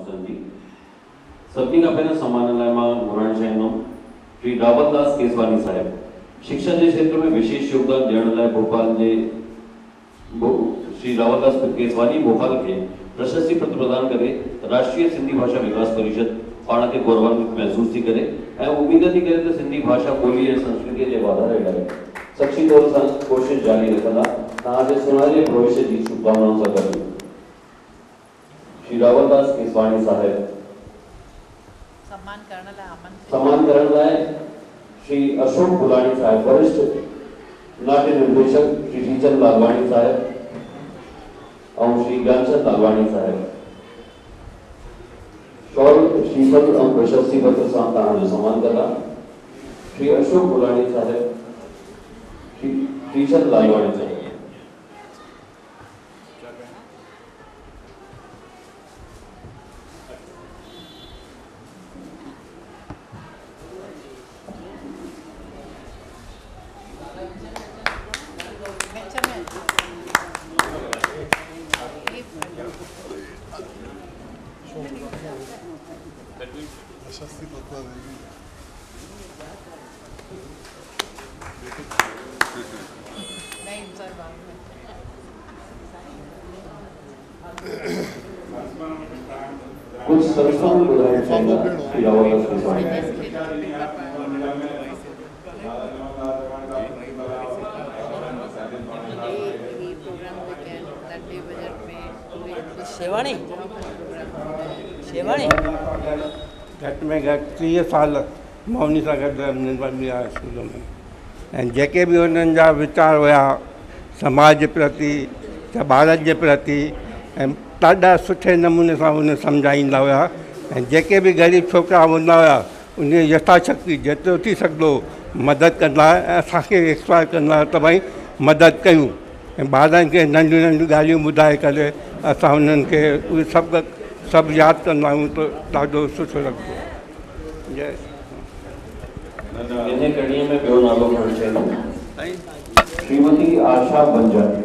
नमस्ते जी। सभी का पहले सम्मान लाइ मां घुरण चाहिंदुमि श्री रावलदास केसवानी साहिब शिक्षा के क्षेत्र में विशेष योगदान ॾियण लाइ भोपाल के श्री रावलदास केसवानी भोपाल के प्रशस्ति पत्र प्रदान करे राष्ट्रीय सिंधी भाषा विकास परिषद पाण के गौरवान्वित महसूस थी करे ऐं उम्मीद थी करे तो सिंधी भाषा बोली और संस्कृति के वाधारे लाइ सच्ची तौर सां कोशिश जारी रखंदा। तव्हांजे सुनहरे भविष्य की शुभकामनाओं सां गॾु श्री रावलदास केसवानी साहिब सम्मान करण लाइ श्री अशोक गुलानी साहिब वरिष्ठ नाट्य निर्देशक श्री टीचर लालवाणी साहिब और श्री ज्ञानचंद लालवाणी साहिब शॉल श्रीपद और प्रशस्ति पत्र सां तव्हांजो सम्मान कंदा। श्री अशोक गुलानी साहिब श्री टीचर लालवाणी साहिब कुछ संस्थाओं में बुलाया जाएगा श्री रावलदास केसवानी शेवाणी शेवाणी घट में घट 30 साल मौनी सां गॾु आया स्कूल में ऐं जेके भी उन्हनि जा वीचार हुआ समाज के प्रति भारत के प्रति ॾाढा सुठे नमूने सां उन सम्झाईंदा हुआ ऐं जेके भी ग़रीब छोकरा हूंदा हुआ उन यथाशक्ति जेतिरो थी सघंदो मदद कंदा ऐं असांखे एक्सपायर कंदा त भई मदद कयूं ऐं ॿारनि खे नंढियूं नंढियूं ॻाल्हियूं ॿुधाए करे असां उन्हनि खे उहे सभु यादि कंदा आहियूं त ॾाढो सुठो लॻंदो। जय इन कड़ीअ में ॿियो नालो खणणु चाहिंदुमि श्रीमती आशा बंजानी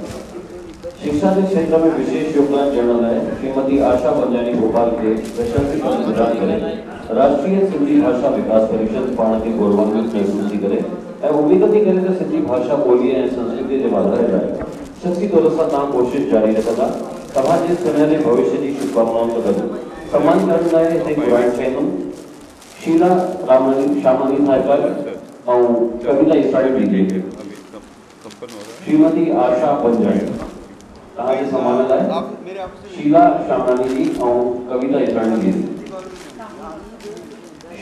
शिक्षा के क्षेत्र में विशेष योगदान ॾियण लाइ श्रीमती आशा बंजानी भोपाल के प्रशस्ति पत्र प्रदान करे राष्ट्रीय सिंधी भाषा विकास परिषद पाण के गौरवान्वित महसूस थी करे ऐं उम्मीद थी करे तो सिंधी भाषा बोली और संस्कृति के वाधारे लाइ सच्ची तौर सां तव्हां कोशिश जारी रखंदा। तव्हांजे सुनहरे भविष्य की शुभकामनाओं सां गॾु सम्मान करण लाइ हिते घुराइणु चाहिंदुमि शीला शामनी साहिब और कविता इसराणी डी श्रीमती आशा बंजानी तव्हांजे सम्मान लाइ शीला शामनी जी और कविता इसराणी जी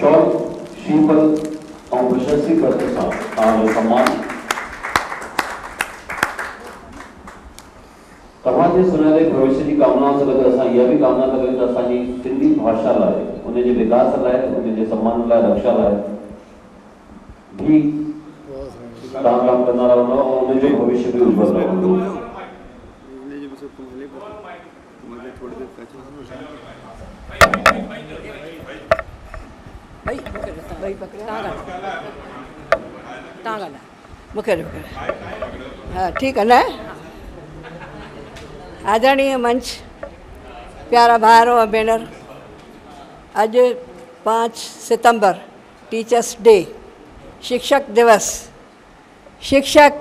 शॉल श्रीपद और प्रशस्ति पत्र सां तव्हांजो सम्मान। तव्हांजे सुनहरे भविष्य की कामनाओं से गॾु असां इहा भी कामना था करियूं त असांजी सिंधी भाषा लाइ उनके विकास लाइ उनके सम्मान लाइ रक्षा लाइ भी तव्हां कमु कंदा रहंदव और उनजो भविष्य भी उज्जवल रहंदो। हाँ ठीक है ना। आदरणीय मंच प्यारा भाइरों और भेनर अज 5 सितंबर टीचर्स डे शिक्षक दिवस। शिक्षक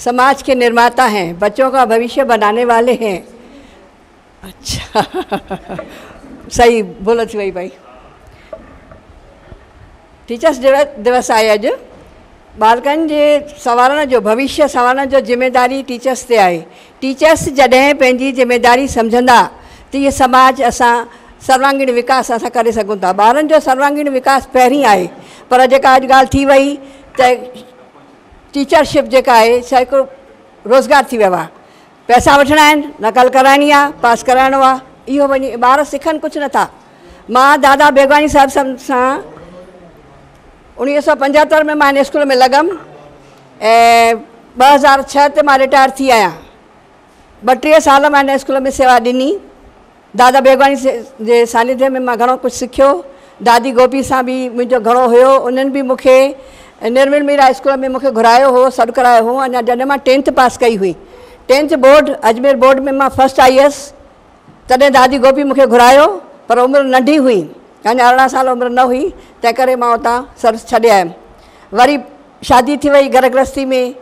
समाज के निर्माता हैं, बच्चों का भविष्य बनाने वाले हैं। अच्छा सही बोलो थी भाई। टीचर्स दिवस आहे अज बालकन जे संवारण जो भविष्य संवारण जो जिम्मेदारी टीचर्स ते आहे। टीचर्स जॾहिं पंहिंजी जिम्मेदारी समझंदा तो ये समाज असां सर्वांगीण विकास असां करे सघूं था। ॿारनि जो सर्वांगीण विकास पहिरीं आहे पर जेका अॼु ॻाल्हि थी वई त टीचरशिप जेका आहे छा हिकु रोज़गार थी वियो आहे। पैसा वठणा आहिनि, नकल कराइणी आहे, पास कराइणो आहे, इहो वञी ॿार सिखनि कुझु नथा। मां दादा बेगवानी साहिब सां 1975 में मां स्कूल में लगम ऐं 2006 ते मां रिटायर थी आहियां। 32 साल मां इन स्कूल में सेवा ॾिनी। दादा बेगवानी जे सानिध्य में मां घणो कुझु सिखियो। दादी गोपी सां भी मुंहिंजो घणो हुयो। उन्हनि भी मूंखे निर्मल मीरा स्कूल में मूंखे घुरायो हो, सॾु करायो हो। अञा जॾहिं मां 10th पास कई हुई, 10th बोर्ड अजमेर बोर्ड में मां फर्स्ट आई हुयसि, तॾहिं दादी गोपी मूंखे घुरायो पर उमिरि नंढी हुई, अञा 18 साल उमिरि न हुई, तंहिं करे मां उतां सर्विस छॾे आयमि। वरी शादी थी वई, घर गृहस्थी में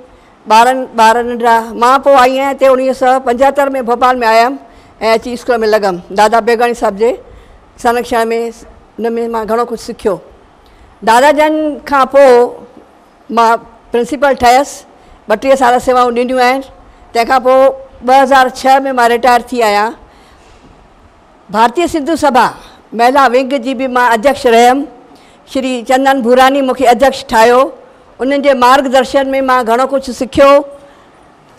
ॿार नंढड़ा। मां पोइ आई आहियां हिते 1975 में भोपाल में आयमि ऐं अची स्कूल में लॻमि। दादा बेगाणी साहिब जे संरक्षण में, हुन में मां घणो कुझु सिखियो। दादा जन खां पोइ मां प्रिंसिपल ठहियसि, 32 साल सेवाऊं ॾिनियूं आहिनि। तंहिंखां पोइ 2006 में मां रिटायर थी आहियां। भारतीय सिंधु सभा महिला विंग जी बि मां अध्यक्ष रहियमि। श्री चंदन भूरानी मूंखे अध्यक्ष ठाहियो। उन्हनि जे मार्गदर्शन में मां घणो कुझु सिखियो।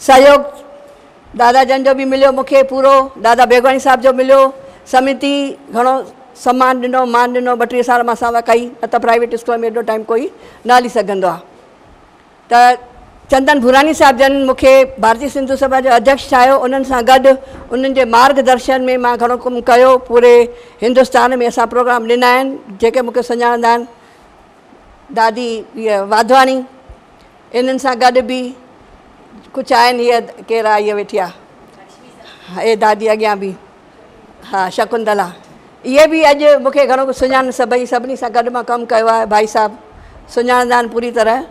सहयोग दादा जन जो बि मिलियो मूंखे पूरो, दादा बेगवाणी साहिब जो मिलियो। समिति घणो सम्मान ॾिनो, मान ॾिनो। 32 साल मां सेवा कई, न त प्राइवेट स्कूल में एॾो टाइम कोई न हली सघंदो आहे। त चंदन भूरानी साहिब जन मूंखे भारतीय सिंधु सभा जो अध्यक्ष ठाहियो। उन्हनि सां गॾु उन्हनि जे मार्गदर्शन में मां घणो कमु कयो। पूरे हिंदुस्तान में असां प्रोग्राम ॾिना आहिनि। जेके मूंखे सुञाणंदा आहिनि, दादी इहा वाधवानी, इन्हनि सां गॾु बि कुझु आहिनि। हीअ केरु आहे, इहा वेठी आहे, हे दादी अॻियां बि, हा शकुंतला, इहे बि अॼु मूंखे घणो कुझु सुञाणनि। सभिनी सां गॾु मां कमु कयो आहे। भाई साहब सुञाणंदा आहिनि पूरी तरह।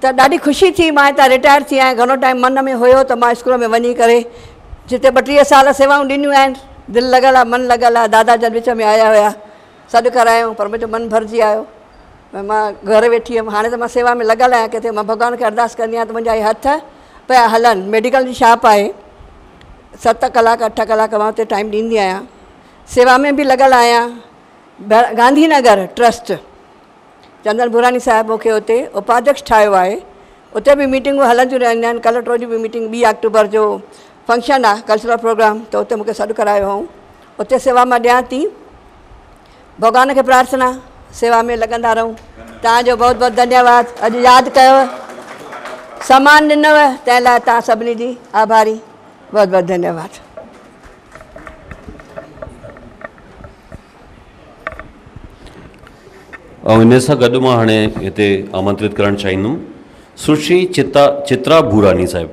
त ॾाढी ख़ुशी थी, मां हितां रिटायर थी आहियां। घणो टाइम मन में हुयो त मां स्कूल में वञी करे, जिते 32 साल सेवाऊं ॾिनियूं आहिनि, दिलि लॻल आहे, मन लॻल आहे। दादा जन विच में आया हुया, सॾु करायूं, पर मुंहिंजो मन भरिजी आयो। मां घर वेठी हुअमि। हाणे त मां सेवा में लॻल आहियां। किथे मां भॻवान खे अरदास कंदी आहियां त मुंहिंजा हथ पिया हलनि। मेडिकल जी शॉप आहे, 7 कलाक 8 कलाक मां हुते टाइम ॾींदी आहियां। सेवा में बि लॻल आहियां। गांधीनगर ट्रस्ट, चंदन भूरानी साहिब मूंखे हुते उपाध्यक्ष ठाहियो आहे। उते बि मीटिंगूं हलंदियूं रहंदियूं आहिनि। कल्ह टियों ॾींहुं बि मीटिंग, 2 अक्टूबर जो फंक्शन आहे, कल्चरल प्रोग्राम, त उते मूंखे सॾु करायो हुओ। उते सेवा मां ॾियां थी। भॻवान खे प्रार्थना सेवा में लॻंदा रहूं। तव्हांजो बहुत बहुत धन्यवाद। अॼु यादि कयो, सम्मान ॾिनव, तंहिं लाइ तव्हां सभिनी जी आभारी। बहुत बहुत धन्यवाद। ऐं इन सां गॾु मां हाणे हिते आमंत्रित करणु चाहींदुमि सुश्री चित्रा भूरानी साहिब।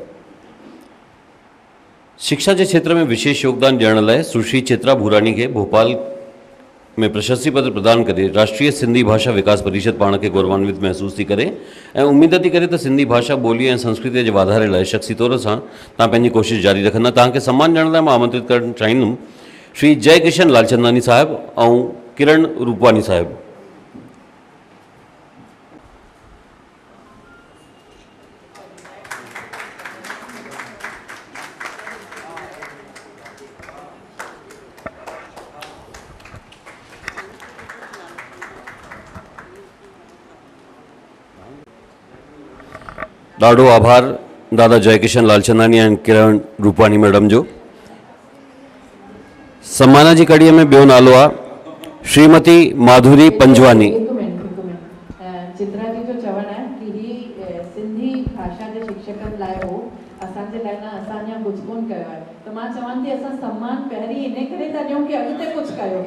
शिक्षा के क्षेत्र में विशेष योगदान ॾियण लाइ सुश्री चित्रा भूरानी के भोपाल में प्रशस्ति पत्र प्रदान करे राष्ट्रीय सिंधी भाषा विकास परिषद पाण के गौरवान्वित महसूस थी करे ऐं उम्मीद थी करे तो सिंधी भाषा बोली और संस्कृति के वाधारे लाइ शख्सी तौर से तव्हां पंहिंजी कोशिश जारी रखंदा। तव्हांखे सम्मान ॾियण लाइ मां आमंत्रित करणु चाहींदुमि श्री जय किशन लालचंदानी साहिब और किरण रूपवानी साहिब। ॾाढो आभार दादा Jaikishan Lalchandani and Kiran Rupani madam जो। सम्मान की कड़ीअ में ॿियो नालो आहे श्रीमती माधुरी पंजवानी। चित्रा जी जो चवण है कि ही सिंधी भाषा के शिक्षकन लाइ हो, असांजे लाइ न, असां अञा कुझु कोन कयो आहे। त मां चवां थी असां सम्मान पहिरीं इन करे था ॾियूं कि अॻिते कुझु कयो।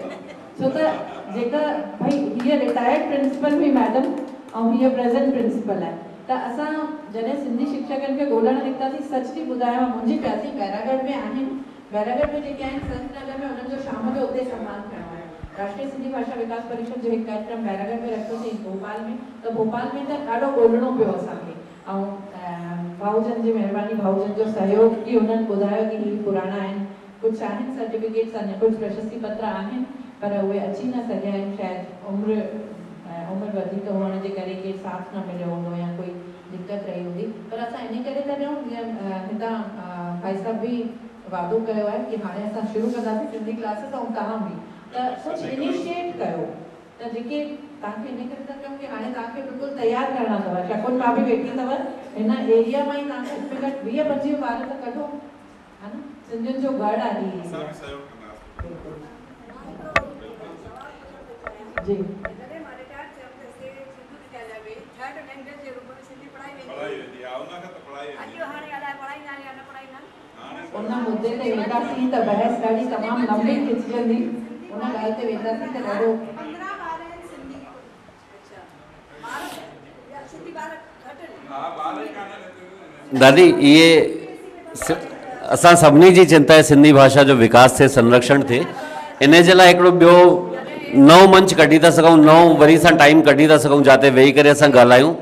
छो त जेका भई हीअ रिटायर्ड प्रिंसिपल हुई मैडम ऐं हीअ प्रेजेंट प्रिंसिपल आहे। त असां जॾहिं सिंधी शिक्षकनि खे ॻोल्हण निकितासीं, सच थी ॿुधायां, मुंहिंजी प्यासी बैरागढ़ में आहिनि। बैरागढ़ में जेके आहिनि संत नगर में, उन्हनि जो शाम जो उते सम्मान करणो आहे। राष्ट्रीय सिंधी भाषा विकास परिषद जो हिकु कार्यक्रम बैरागढ़ में रखियोसीं भोपाल में। त भोपाल में त ॾाढो ॻोल्हणो पियो असांखे। ऐं भाऊजन जी महिरबानी, भाऊजन जो सहयोग की उन्हनि ॿुधायो कि ही पुराणा आहिनि, कुझु आहिनि सर्टिफिकेट्स, अञा कुझु प्रशस्ति पत्र आहिनि, पर उहे अची न सघिया आहिनि। शायदि उमिरि वधीक हुअण जे करे के साथ न मिलियो हूंदो या कोई दिक़त रही हूंदी। पर असां इन करे था ॾियूं, हितां भाई साहब बि वादो कयो आहे कि हाणे असां शुरू कंदासीं सिंधी क्लासिस ऐं तव्हां बि त कुझु इनिशिएट कयो। त जेके तव्हांखे इन करे था कयूं कि हाणे तव्हांखे बिल्कुलु तयारु करणा अथव। शकुन भाभी वेठी अथव हिन एरिया मां ई, तव्हांखे घटि 20-25 ॿार त कढो, हा न, सिंधियुनि जो गढ़ आहे जी। उन मुद्दे ते वेंदासीं त बहस ॾाढी तमामु लंबी खिचजंदी। उन ॻाल्हि ते वेंदासीं त ॾाढो दादी ये असां सभिनी जी चिंता है सिंधी भाषा जो विकास थे, संरक्षण थे इन जे लाइ हिकिड़ो ॿियो नओं मंच कढी था सघूं, नओं वरी सां टाइम कढी था सघूं जिते वेही करे असां ॻाल्हायूं।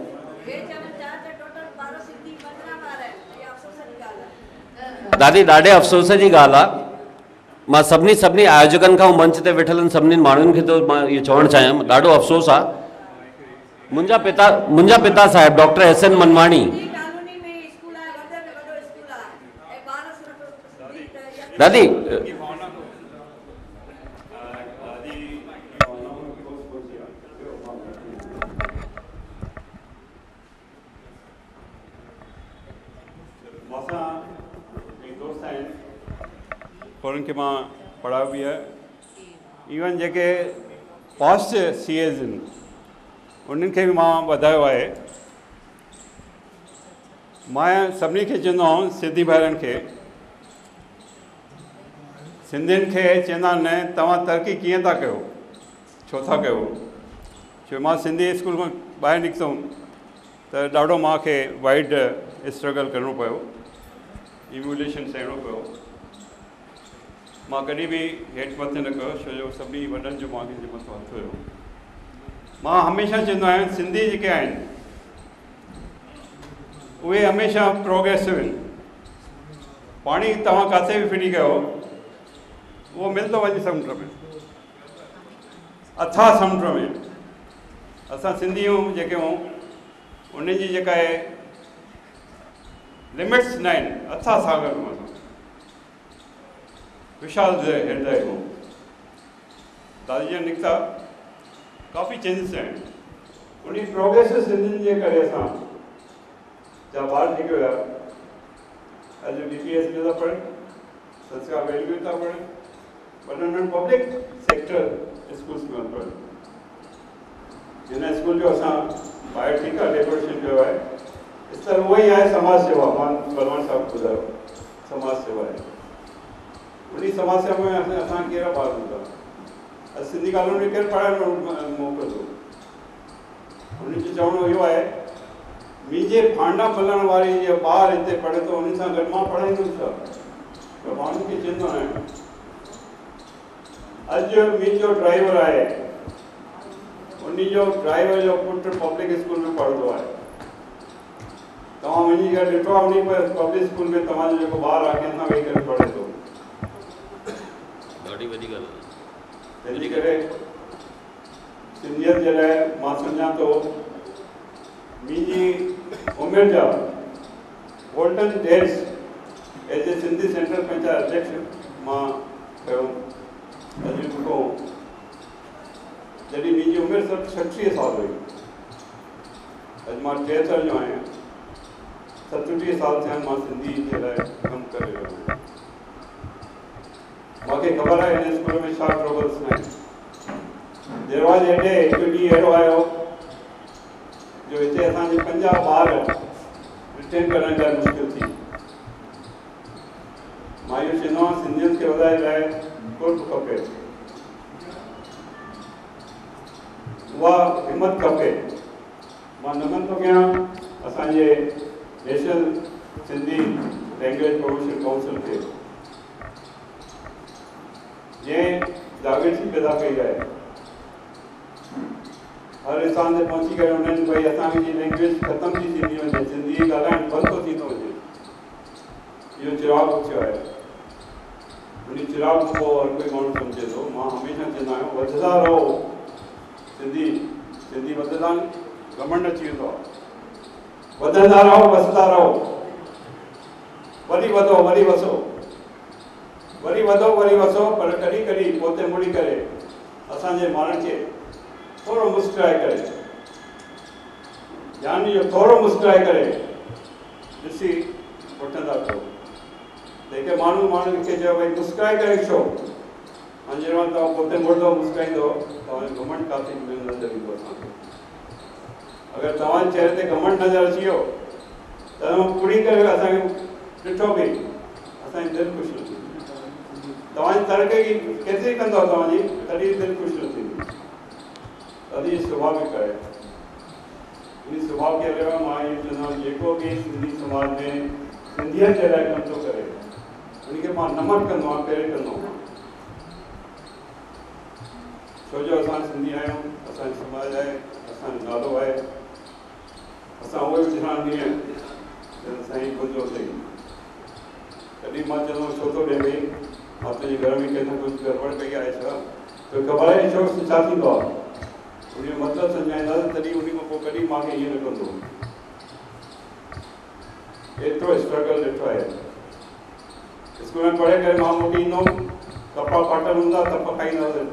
दादी ॾाढे अफ़सोस जी ॻाल्हि आहे, मां सभिनी आयोजकनि खां मंच ते वेठल सभिनी माण्हुनि खे तो मां इहो चवणु चाहियां, ॾाढो अफ़सोस आहे। मुंहिंजा पिता साहिब डॉक्टर एस.एन. मनवाणी दादी उन्हनि मां पढ़ायो बि आहे, इवन जेके पास्ट CAs आहिनि उन्हनि खे बि मां वधायो आहे। मां सभिनी खे चवंदो आहियां, सिंधी भाइरनि खे, सिंधियुनि खे चवंदा आहिनि तव्हां तरक़ी कीअं था कयो, छो था कयो? छो मां सिंधी स्कूल खां ॿाहिरि निकितुमि त ॾाढो मूंखे वाइड स्ट्रगल करिणो पियो, इम्यूलेशन सहणो पियो। मां कॾहिं बि हेठि मथे न कयो, छो जो सभिनी वॾनि जो मूंखे जे मथां हथु हुयो। मां हमेशह चवंदो आहियां सिंधी जेके आहिनि उहे हमेशह प्रोग्रेसिव आहिनि। पाणी तव्हां किथे बि फिटी कयो उहो मिलंदो वञे समुंड में, अथाह समुंड में। असां सिंधियूं जेके हूं उन्हनि जी जेका आहे लिमिट्स न आहिनि, अथाह सागर में विशाल हृदय हो। दादी जन निकिता काफ़ी चेंजिस आहिनि, उन प्रोग्रेसिव सिंधियुनि जे करे असां जा ॿार जेके हुया अॼु DPS में था पढ़नि, संस्कार वैली में था पढ़नि, पर उन्हनि पब्लिक सेक्टर स्कूल्स में पढ़नि। जिन स्कूल जो असां ॿाहिरि ठीकु आहे डेकोरेशन कयो आहे, इस तरह उहो ई आहे समाज सेवा। मां बलवान साहिबु ॿुधायो समाज सेवा आहे, उन समाज सेवा में असां कहिड़ा ॿार हूंदा, सिंधी कॉलोनी केरु पढ़ाइण मोकिलंदो? उन्हनि जो चवणो इहो आहे, मुंहिंजे फांडा मिलण वारी जे ॿार हिते पढ़े थो उन सां गॾु मां पढ़ाईंदुसि छा? त माण्हुनि खे चवंदो आहियां, अॼु मुंहिंजो ड्राइवर आहे, उनजो ड्राइवर जो पुटु पब्लिक स्कूल में पढ़ंदो आहे। तव्हां वञी करे ॾिठो आहे उन पब्लिक स्कूल में तव्हांजो जेको ॿारु आहे कंहिंसां वेही करे पढ़े थो? ॾाढी वॾी ॻाल्हि आहे। तंहिंजे करे सिंधियत जे लाइ मां सम्झां थो, मुंहिंजी उमिरि जा golden days as a Sindhi central panchayat अध्यक्ष मां कयो। अॼु खां जॾहिं मुंहिंजी उमिरि 36 साल हुई, अॼु मां 73 जो आहियां, 37 साल थिया मां सिंधी जे लाइ कमु करे रहियो आहियां। मूंखे ख़बर आहे हिन स्कूल में छा ट्रबल्स न आहिनि। दरवाज़ हेॾे हिकु ॾींहुं अहिड़ो आयो जो हिते असांजे 50 ॿार रिटेन करण लाइ मुश्किल थी। मां इहो चवंदो आहियां सिंधियुनि खे वधाइण लाइ कुर्ब खपे, उहा हिमत खपे। मां नमन थो कयां असांजे national Sindhi language promotion council खे, जंहिं जागृति पैदा कई आहे, हर इंसान ते पहुची करे उन्हनि भई असांजी लैंग्वेज ख़तम थी थींदी वञे, सिंधी ॻाल्हाइणु बंदि थो थी थो वञे, इहो चिराग उथियो आहे। उन चिराग को हर कोई माण्हू सम्झे थो। मां हमेशह चवंदो आहियां वधंदा रहो, सिंधी वधंदा आहिनि, घमंड अची वेंदो आहे। वधंदा रहो, वसंदा रहो, वरी वधो वरी वसो, वरी वधो वरी वसो, पर कॾहिं कॾहिं पोइ मुड़ी करे असांजे माण्हुनि खे थोरो मुस्कुराए करे, यानी जो थोरो मुस्कुराए करे ॾिसी वठंदा कयो। जेके माण्हुनि खे चयो भई मुस्कुराए करे छो, अंजर मां तव्हां पोइ मुड़ंदो मुस्कुराईंदो, तव्हांजो घमंड काथे नज़र ईंदो असांखे। अगरि तव्हांजे चहिरे ते घमंड नज़र अची वियो त तव्हां पुड़ी करे असांखे ॾिठो बि असांजी दिलि ख़ुशि न थींदी। तव्हांजी तरक़ी केतिरी कंदो तव्हांजी, तॾहिं दिलि ख़ुशि न थींदी। तॾहिं स्वाभाविक आहे। इन स्वभाव के अलावा मां इहो चवंदो आहियां जेको बि सिंधी समाज में सिंधियत जे लाइ कमु थो करे उनखे मां नमन कंदो आहियां, पहिरें कंदो आहियां। छो जो असां सिंधी आहियूं, असांजो समाज आहे, असांजो नालो आहे, असां उहे बि ध्यानु ॾींहुं साईं ॿुधो अथई। तॾहिं मां चवंदो छो थो ॾे भई मां तुंहिंजे घर में कंहिंसां कुझु गड़बड़ कई आहे छा, तो ख़बर आहे शौक़ छा थींदो आहे, उनजो मतिलबु सम्झाईंदासीं तॾहिं उन खां पोइ कॾहिं मूंखे ईअं न कंदो। एतिरो स्ट्रगल ॾिठो आहे। स्कूल में पढ़े करे मां मोटी ईंदो हुउमि, कपिड़ा फाटल हूंदा तप खाईंदासीं,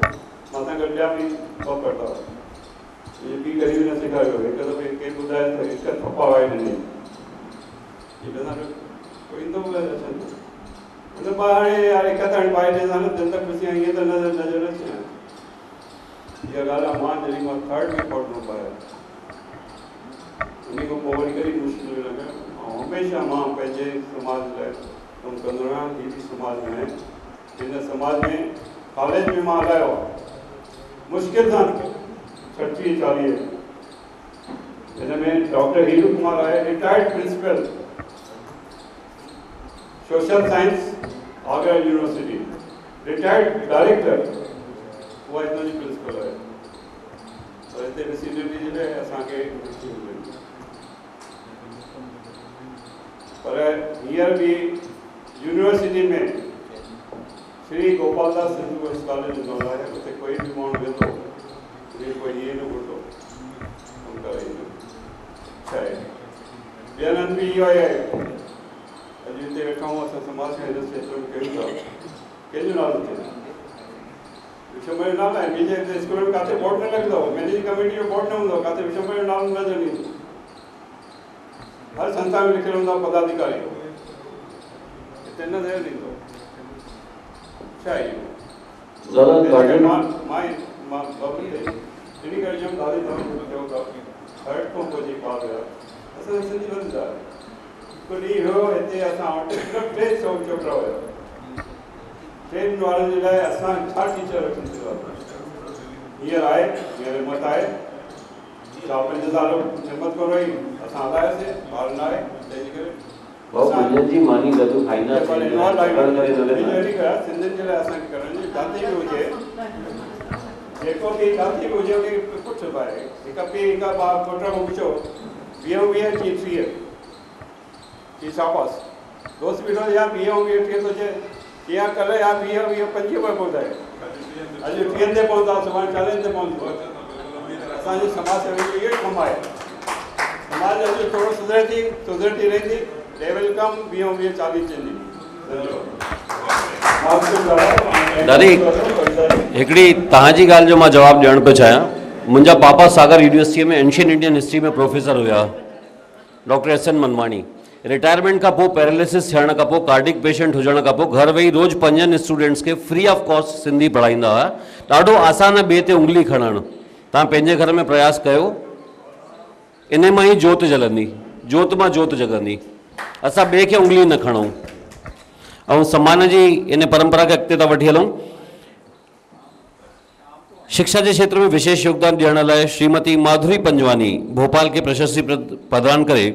मां सां गॾु ॿिया बि कप करंदा हुआ। इहे ॿी कॾहिं बि न सेखारियो, हिकु दफ़े केरु ॿुधाए त हिकु थप्पा वाए ॾिनई, ईंदो बि अचंदो हुन मां हाणे यार हिकु त हाणे पाए ॾियंदा न दिलि त ख़ुशी आहे, ईअं त नज़र अचे। इहा ॻाल्हि आहे, मां जॾहिं मां थर्ड में पढ़ंदो पाया उन खां पोइ वरी कॾहिं मुश्किल न कयो। ऐं हमेशह मां पंहिंजे समाज लाइ कमु कंदो आहियां। हीअ बि समाज में आहे, हिन समाज में कॉलेज में मां हलायो आहे मुश्किल सां 36-40। हिन में डॉक्टर हीरू कुमार आहे, retired principal social science Agra university, retired director, उहा हितां जी प्रिंसिपल आहे। और हिते रेसिडेंटी जे लाइ असांखे पर हींअर बि यूनिवर्सिटी में श्री गोपालदास सिंधु वॉइस कॉलेज हूंदो आहे, उते कोई बि माण्हू वेंदो कोई ईअं न ॿुधो छा आहे। ॿियनि हंधि बि इहो आहे। अॼु हिते वेठा आहियूं असां समाज खे हिन क्षेत्र में कयूं था, कंहिंजो नालो थिए विषमबर जो नालो आहे। मुंहिंजे स्कूल में किथे बोर्ड न लॻंदो, मैनेजिंग कमेटी जो बोर्ड न हूंदो, किथे विषमबर जो नालो नज़र न ईंदो। हर संस्था में लिखियलु हूंदा पदाधिकारी, हिते न नज़र ईंदो। छा आहे मां बाबू इन करे चऊं दादी तव्हां चओ था थर्ड खां पोइ जेको आहे असां सिंधी वधंदा। हिकु ॾींहुं हुयो हिते असां वटि सिर्फ़ु 3 छोकिरा हुया। 3 वारनि जे लाइ असां छा टीचर रखी सघंदा। हींअर आहे, हींअर हिमत आहे, 4-5 साल हिमत कोन रही, असां हलायासीं, ॿार न आहे, तंहिंजे करे जी मानी गॾु खाईंदा सिंधियुनि जे लाइ असांखे करण जी जाते बि हुजे, जेको बि जाते बि हुजे उनखे पुछ पाए। हिकु पीउ हिकु पुट खां पुछो 20 की 30 की शाबाश दोस्त बीठो या 20 30 थो चए या कल्ह या 20 25 पे पहुचाए। अॼु 30 ते पहुता, सुभाणे 40 ते पहुचो। असांजे समाज सेवा जो इहो कमु आहे। समाज अॼु थोरो सुधरती रहंदी, लेवल कम 20 40 चवंदी। दादी हिकिड़ी तव्हांजी ॻाल्हि जो मां जवाबु ॾियणु पियो चाहियां। मुंहिंजा पापा सागर यूनिवर्सिटीअ में एंशियन इंडियन हिस्ट्री में प्रोफेसर हुआ, डॉक्टर S.N. मनवाणी। रिटायरमेंट खां पोइ पैरालिसिस थियण खां पोइ, कार्डिक पेशेंट हुजण खां पोइ घर वेही रोज़ 5 स्टूडेंट्स खे फ्री ऑफ कॉस्ट सिंधी पढ़ाईंदा हुआ। ॾाढो आसान ॿिए ते उंगली खणणु। तव्हां पंहिंजे घर में प्रयास कयो, इन मां ई जोत जलंदी, जोत मां जोत जगंदी। असां ॿिए खे उंगली न खणूं ऐं सम्मान जी इन परंपरा खे अॻिते था वठी हलूं। शिक्षा के क्षेत्र में विशेष योगदान ॾियण लाइ श्रीमती माधुरी पंजवानी भोपाल के प्रशस्ति प्रदान करे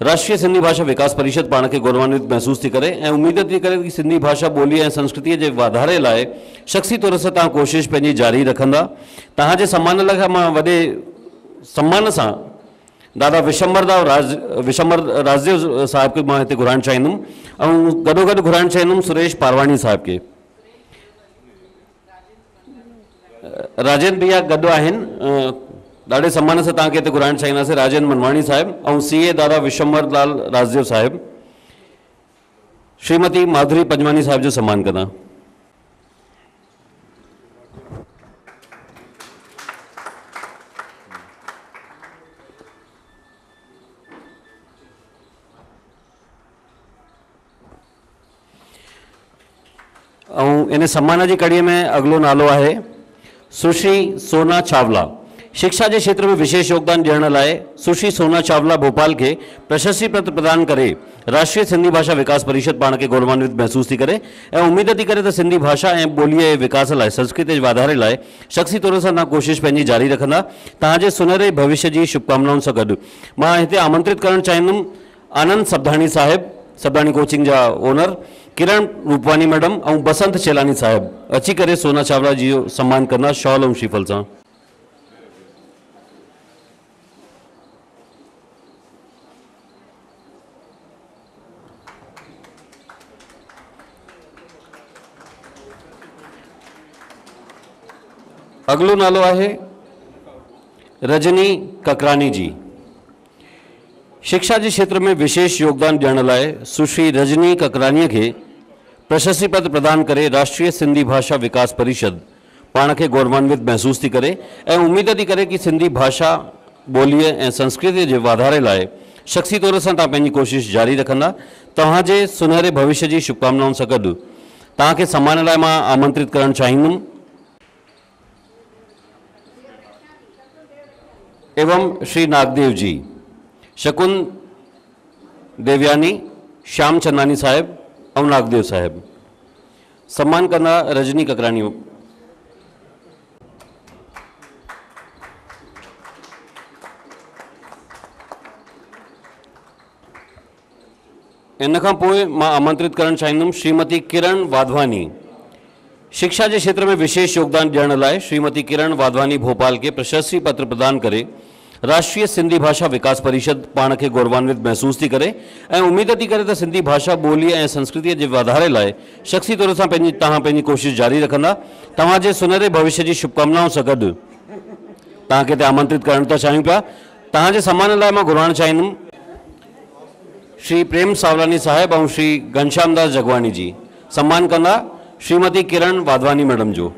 राष्ट्रीय सिंधी भाषा विकास परिषद पाण के गौरवान्वित महसूस थी करे ऐं उम्मीद थी करे कि सिंधी भाषा बोली ऐं संस्कृति के वाधारे लाइ शख्सी तौर से तव्हां कोशिश पंहिंजी जारी रखंदा। तव्हांजे सम्मान लाइ मां वॾे सम्मान सां दादा विशंबर राजदेव साहब के मां हिते घुराइणु चाहींदुमि ऐं गॾोगॾु घुराइणु चाहींदुमि सुरेश पारवाणी साहब के। राजेंद्र भैया गॾु आहिनि, ॾाढे सम्मान सां तव्हांखे हिते घुराइणु चाहींदासीं राजेंद्र मनवाणी साहिब ऐं CA दादा विशंबर लाल राजदेव साहिब। श्रीमती माधुरी पंजवानी साहिब जो सम्मान कंदा। इन सम्मान की कड़ी में अगलो नालो है सुश्री सोना चावला। शिक्षा के क्षेत्र में विशेष योगदान ॾियण लाइ सुश्री सोना चावला भोपाल के प्रशस्ति पत्र प्रदान करे राष्ट्रीय सिंधी भाषा विकास परिषद पाण के गौरवान्वित महसूस थी करे ऐं उम्मीद थी करे तो सिंधी भाषा ऐं ॿोलीअ जे विकास लाइ संस्कृति जे वाधारे लाइ शख्सी तौर से कोशिश पंहिंजी जारी रखंदा। तव्हांजे सुनहरे भविष्य की शुभकामनाओं से गॾु मां हिते आमंत्रित करणु चाहींदुमि आनंद सबधाणी साहिब, सबधाणी कोचिंग जा ओनर, किरण रूपवानी मैडम और बसंत चेलानी साहब अची करे सोना चावला जी जो सम्मान करना शॉल और श्रीफल से। अगलो नालो है रजनी ककरानी जी। शिक्षा के क्षेत्र में विशेष योगदान ॾियण लाइ सुश्री रजनी ककरानी के प्रशस्ति पत्र प्रदान करे राष्ट्रीय सिंधी भाषा विकास परिषद पाण के गौरवान्वित महसूस थी करे ऐं उम्मीद थी करे कि सिंधी भाषा बोली और संस्कृति के वाधारे लाइ शख्सी तौर से तव्हां कोशिश जारी रखंदा। तव्हांजे सुनहरे भविष्य की शुभकामनाओं से गॾु तव्हांखे सम्मान लाइ मां आमंत्रित करण चाहींदुमि एवं श्री नागदेव जी, शकुन देवयानी, श्याम चंदानी साहब और नागदेव साहब। सम्मान करना रजनी ककरानी। इन खां पोइ मां आमंत्रित करण चाहींदुमि श्रीमती किरण वाधवानी। शिक्षा के क्षेत्र में विशेष योगदान ॾियण लाइ श्रीमती किरण वाधवानी भोपाल के प्रशस्ति पत्र प्रदान करे राष्ट्रीय सिंधी भाषा विकास परिषद पाण के गौरवान्वित महसूस थी करे ऐं उम्मीद थी करे तो सिंधी भाषा बोली और संस्कृति के वाधारे लाइ शख्सी तौर से तव्हां पंहिंजी कोशिश जारी रखंदा। तव्हांजे सुनहरे भविष्य की शुभकामनाओं से गॾु तव्हांखे आमंत्रित करण था चाहियूं पिया। तव्हांजे सम्मान लाइ मां घुराइण चाहींदुमि श्री प्रेम सावलानी साहब और श्री घनश्याम दास जगवानी जी। सम्मान कंदा श्रीमती किरण वाधवानी मैडम जो।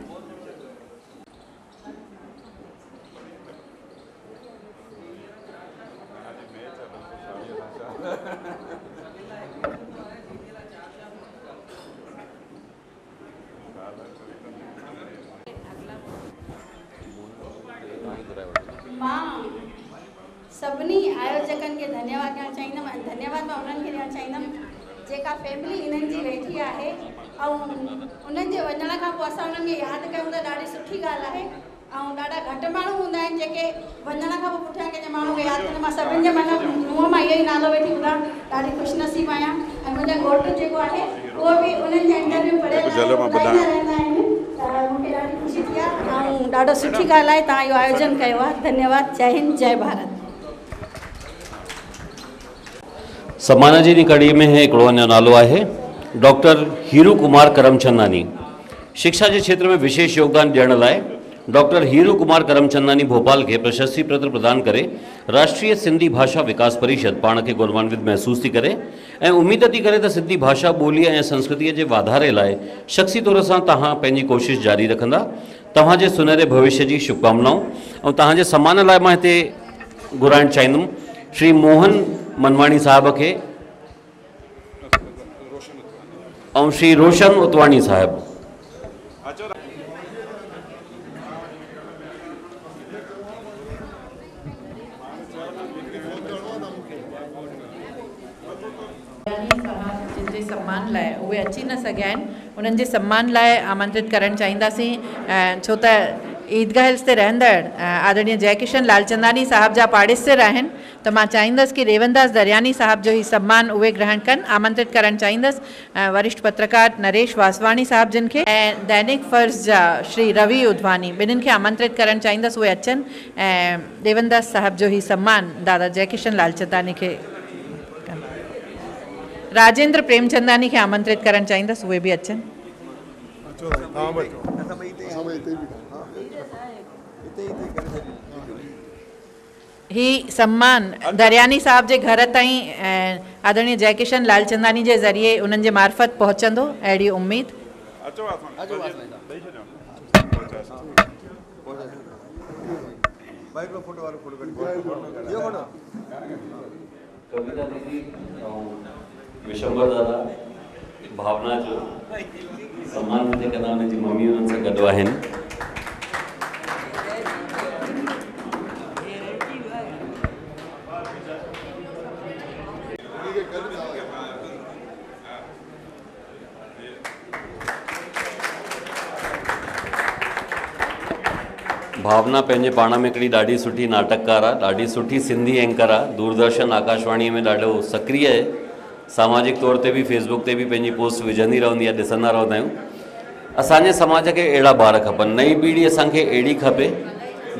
सभी आयोजकन के धन्यवाद ॾियणु चाहींदमि। धन्यवाद मां उन्हनि खे ॾियणु चाहींदमि जेका फैमिली इन्हनि जी वेठी आहे ऐं उन्हनि जे वञण खां पोइ असां उन्हनि खे यादि कयूं त ॾाढी सुठी ॻाल्हि आहे। ऐं ॾाढा घटि माण्हू हूंदा आहिनि जेके वञण खां पोइ पुठियां कंहिंजे माण्हू खे यादि कंदा। मां सभिनि जे मन मुंहं मां इहो ई नालो वेठी ॿुधां, ॾाढी ख़ुशनसीब आहियां। ऐं मुंहिंजा घोट जेको आहे उहो बि उन्हनि जा इंटरव्यू पढ़ियल रहंदा आहिनि। मूंखे ॾाढी ख़ुशी थी आहे ऐं ॾाढो सुठी ॻाल्हि आहे तव्हां इहो आयोजन कयो आहे। धन्यवाद। जय हिंद, जय भारत। सम्मान जी कड़ी में हिकिड़ो अञा नालो है डॉक्टर हीरू कुमार करमचंदानी। शिक्षा के क्षेत्र में विशेष योगदान ॾियण लाइ डॉक्टर हीरू कुमार करमचंदानी भोपाल के प्रशस्ति पत्र प्रदान करे राष्ट्रीय सिंधी भाषा विकास परिषद पाण के गौरवान्वित महसूस थी करे ऐं उम्मीद थी करे तो सिंधी भाषा बोली और संस्कृति के वाधारे लाइ शख्सी तौर से तव्हां पंहिंजी कोशिश जारी रखंदा। तव्हांजे सुनहरे भविष्य की शुभकामनाओं और तव्हांजे सम्मान लाइ मां हिते घुराइण चाहींदुमि श्री मोहन मनवाणी साहब के और श्री रोशन उतवाणी साहब। जिनके सम्मान लाइ उहे अची न सघिया आहिनि उन्हनि जे सम्मान लाइ आमंत्रित करणु चाहींदासीं। छो त ईदगाह हिल्स ते रहंदड़ आदरणीय जयकिशन लालचंदानी साहब जा पाड़ेसर आहिनि त मां चाहींदसि कि रेवनदास दरियानी साहब जो ही सम्मान उहे ग्रहण कनि। आमंत्रित करणु चाहींदसि वरिष्ठ पत्रकार नरेश वासवाणी साहब जिन खे ऐं दैनिक फर्ज़ जा श्री रवि उधवानी ॿिन्हिनि खे आमंत्रित करणु चाहींदसि उहे अचनि ऐं रेवनदास साहब जो ही सम्मान दादा जयकिशन लालचंदानी खे। राजेंद्र प्रेमचंदानी के आमंत्रित करण चाहींदसि उहे भी अचनि। ही सम्मान दरियानी साहब जे घर ताईं आदरणीय जयकिशन लालचंदानी जे ज़रिए उन्हनि जे मार्फत पहुचंदो अहिड़ी उम्मीद। कविता दीदी विशंबर दादा भावना जो सम्मान हिते कंदा उन्हनि जी मम्मी उन्हनि सां गॾु आहिनि। भावना पंहिंजे पाण में हिकिड़ी ॾाढी सुठी नाटककार आहे, ॾाढी सुठी सिंधी एंकर आहे, दूरदर्शन आकाशवाणी में ॾाढो सक्रिय सामाजिक तौर ते भी फेसबुक ते भी पंहिंजी पोस्ट विझंदी रहंदी आहे, ॾिसंदा रहंदा आहियूं। असांजे समाज खे अहिड़ा ॿार खपनि, नई पीढ़ी असांखे अहिड़ी खपे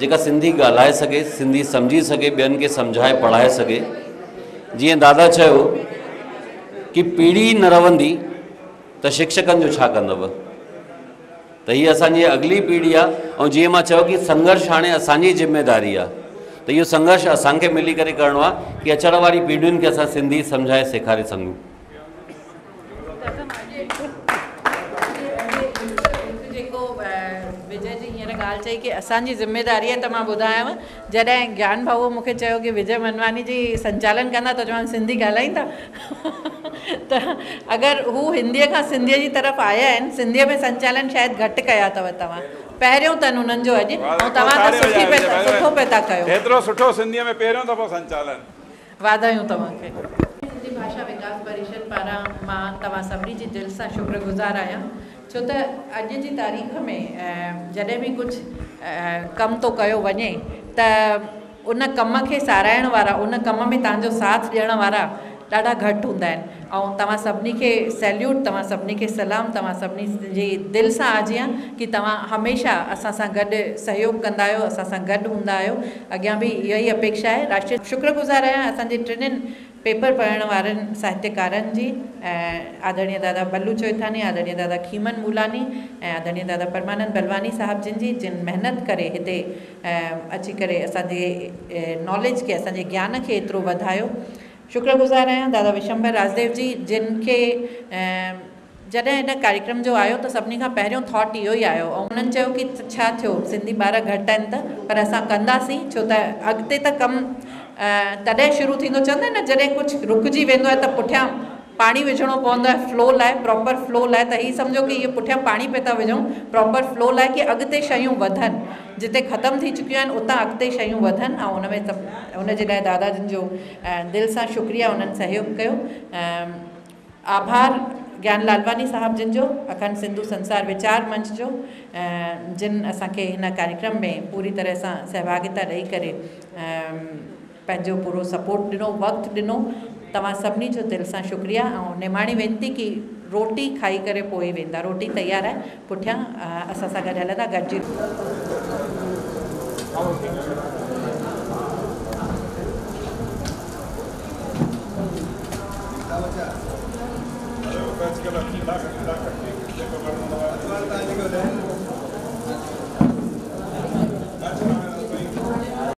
जेका सिंधी ॻाल्हाए सघे, सिंधी सम्झी सघे, ॿियनि खे सम्झाए पढ़ाए सघे। जीअं दादा चयो कि पीढ़ी न रहंदी त शिक्षकनि जो छा कंदव, त हीअ असांजी अॻिली पीढ़ी आहे। ऐं जीअं मां चयो कि संघर्ष हाणे असांजी ज़िम्मेदारी आहे, त इहो संघर्ष असांखे मिली करे करिणो आहे कि अचण वारी पीढ़ियुनि खे असां सिंधी सम्झाए सेखारे सघूं। विजय जी हींअर ॻाल्हि चई कि असांजी ज़िम्मेदारी आहे, त मां ॿुधायांव जॾहिं ज्ञान भाऊ मूंखे चयो कि विजय मनवानी जी संचालन कंदा त चवनि सिंधी ॻाल्हाईंदा त अगरि हू हिंदीअ खां सिंधीअ जी तरफ़ आया आहिनि, सिंधीअ में संचालन शायदि घटि कया अथव तव्हां, पहिरियों अथनि उन्हनि जो अॼु, ऐं तव्हां त सुठो पिया था कयो, एतिरो सुठो सिंधीअ में पहिरियों दफ़ो संचालन। वाधायूं तव्हांखे। सिंधी भाषा विकास परिषद पारां मां तव्हां सभिनी जी दिलि सां शुक्रगुज़ार आहियां, छो त अॼु जी तारीख़ में जॾहिं बि कुझु कमु थो कयो वञे त उन कम खे साराइण वारा, उन कम में तव्हांजो साथ ॾियण वारा ॾाढा घटि हूंदा आहिनि। ऐं तव्हां सभिनी खे सैल्यूट, तव्हां सभिनी खे सलाम, तव्हां सभिनी जी दिलि सां आजियां कि तव्हां हमेशह असां सां गॾु सहयोग कंदा आहियो, असां सां गॾु हूंदा आहियो। अॻियां बि इहा ई अपेक्षा आहे। राष्ट्रीय शुक्रगुज़ार आहियां असांजे टिनिनि पेपर पढ़ण वारनि साहित्यकारनि जी, आदरणीय दादा बल्लू चोइथानी, आदरणीय दादा खीमन मूलानी ऐं आदरणीय दादा परमानंद बलवानी साहब जिन महिनत करे हिते अची करे असांजे नॉलेज खे, असांजे ज्ञान खे एतिरो वधायो। शुक्रगुज़ार आहियां दादा विशंबर राजदेव जी, जिन खे जॾहिं हिन कार्यक्रम जो आयो त सभिनी खां पहिरियों थॉट इहो ई आयो, ऐं उन्हनि चयो कि छा थियो, सिंधी ॿार घटि आहिनि त, पर असां कंदासीं, छो त अॻिते त कमु तॾहिं शुरू थींदो। चवंदा आहिनि न जॾहिं कुझु रुकिजी वेंदो आहे त पुठियां पाणी विझणो पवंदो आहे फ्लो लाइ, प्रॉपर फ्लो लाइ, त हीअ सम्झो कि इहे पुठियां पाणी पिया था विझूं प्रॉपर फ्लो लाइ कि अॻिते शयूं वधनि, जिते ख़तमु थी चुकियूं आहिनि उतां अॻिते शयूं वधनि। ऐं उन में उनजे लाइ दादा जिन जो दिलि सां शुक्रिया, उन्हनि सहयोग कयो। आभार ज्ञान लालवानी साहब जिन जो, अखंड सिंधु संसार विचार मंच जो, जिन असांखे हिन कार्यक्रम में पूरी तरह सां सहभागिता ॾेई करे पंहिंजो पूरो सपोर्ट ॾिनो, वक़्तु ॾिनो। तव्हां सभिनी जो दिलि सां शुक्रिया। ऐं निमाणी वेनिती कि रोटी खाई करे पोइ वेंदा, रोटी तयारु आहे, पुठियां असां सां गॾु हलंदा, गॾिजी। Let's go.